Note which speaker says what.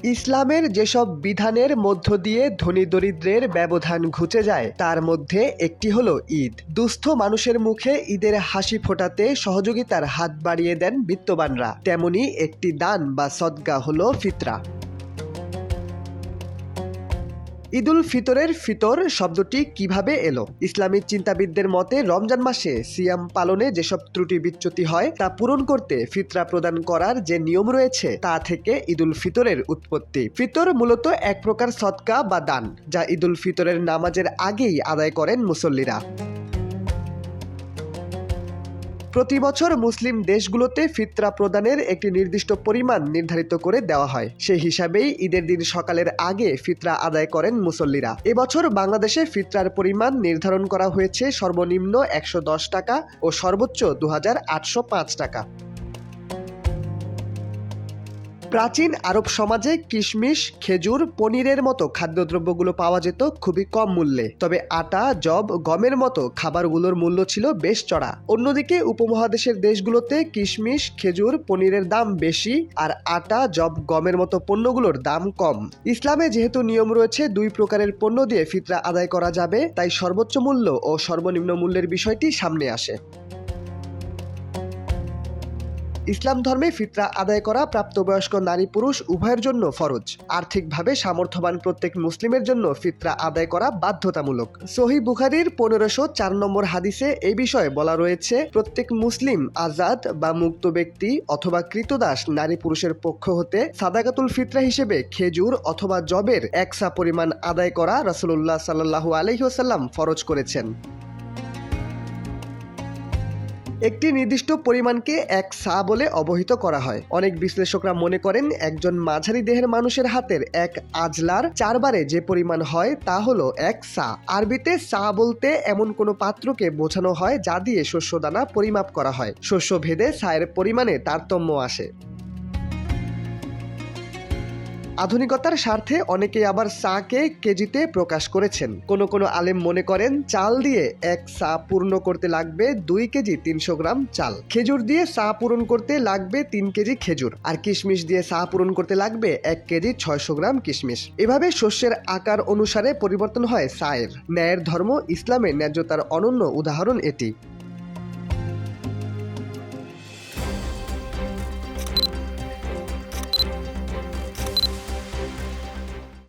Speaker 1: ইসলামের যেসব বিধানের মধ্য দিয়ে ধনী দরিদ্রের ব্যবধান ঘুচে যায় তার মধ্যে একটি হলো ঈদ। দুস্থ মানুষের মুখে ঈদের হাসি ফোটাতে সহযোগিতার হাত বাড়িয়ে দেন বিত্তবানরা। তেমনি একটি দান বা সদকা হলো ফিতরা। ঈদুল ফিতরের ফিতর শব্দটি কিভাবে এলো? ইসলামিক চিন্তাবিদদের মতে রমজান মাসে সিয়াম পালনে যেসব ত্রুটি বিচ্যুতি হয় তা পূরণ করতে ফিতরা প্রদান করার যে নিয়ম রয়েছে তা থেকে ঈদুল ফিতরের উৎপত্তি। ফিতর মূলত এক প্রকার সদকা বা দান, যা ঈদুল ফিতরের নামাজের আগেই আদায় করেন মুসল্লিরা। প্রতি বছর মুসলিম দেশগুলোতে ফিতরা প্রদানের একটি নির্দিষ্ট পরিমাণ নির্ধারিত করে দেওয়া হয়। সেই হিসাবেই ঈদের দিন সকালের আগে ফিতরা আদায় করেন মুসল্লিরা। এবছর বাংলাদেশে ফিতরার পরিমাণ নির্ধারণ করা হয়েছে সর্বনিম্ন ১১০ টাকা ও সর্বোচ্চ ২৮০৫ টাকা। প্রাচীন আরব সমাজে কিশমিশ, খেজুর, পনিরের মতো খাদ্যদ্রব্যগুলো পাওয়া যেত খুবই কম মূল্যে। তবে আটা, যব, গমের মতো খাবারগুলোর মূল্য ছিল বেশ চড়া। অন্যদিকে উপমহাদেশের দেশগুলোতে কিশমিশ, খেজুর, পনিরের দাম বেশি, আর আটা, যব, গমের মতো পণ্যগুলোর দাম কম। ইসলামে যেহেতু নিয়ম রয়েছে দুই প্রকারের পণ্য দিয়ে ফিতরা আদায় করা যাবে, তাই সর্বোচ্চ মূল্য ও সর্বনিম্ন মূল্যের বিষয়টি সামনে আসে। ইসলাম ধর্মে ফিতরা আদায় করা প্রাপ্তবয়স্ক নারী পুরুষ উভয়ের জন্য ফরজ। আর্থিকভাবে সামর্থ্যবান প্রত্যেক মুসলিমের জন্য ফিতরা আদায় করা বাধ্যতামূলক। সহিহ বুখারীর 1504 নম্বর হাদিসে এই বিষয়ে বলা রয়েছে, প্রত্যেক মুসলিম আজাদ বা মুক্ত ব্যক্তি অথবা কৃতদাস নারী পুরুষের পক্ষ হতে সাদাকাতুল ফিতরা হিসেবে খেজুর অথবা জবের 1 সা পরিমাণ আদায় করা রাসূলুল্লাহ সাল্লাল্লাহু আলাইহি ওয়াসাল্লাম ফরজ করেছেন। একটি নির্দিষ্ট পরিমাণকে 1 সা বলে অবহিত করা হয়। অনেক বিশ্লেষকরা মনে করেন একজন মাঝারি দেহের মানুষের হাতের এক আজলার 4 বারে যে পরিমাণ হয় তা হলো 1 সা। আরবিতে সা বলতে এমন কোনো পাত্রকে বোঝানো হয় যা দিয়ে শস্যদানা পরিমাপ করা হয়। শস্য ভেদে সায়ের পরিমাণে তারতম্য আসে। আধুনিকতার স্বার্থে অনেকেই আবার সাকে কেজিতে প্রকাশ করেছেন। কোনো আলেম মনে করেন চাল দিয়ে 1 সা পূর্ণ করতে লাগবে 2 কেজি 300 গ্রাম চাল, খেজুর দিয়ে সা পূরণ করতে লাগবে 3 কেজি খেজুর, আর কিশমিশ দিয়ে সা পূরণ করতে লাগবে 1 কেজি 600 গ্রাম কিশমিশ। এভাবে শস্যের আকার অনুসারে পরিবর্তন হয় সায়ের। ন্যায়ের ধর্ম ইসলামের ন্যায্যতার অনন্য উদাহরণ এটি।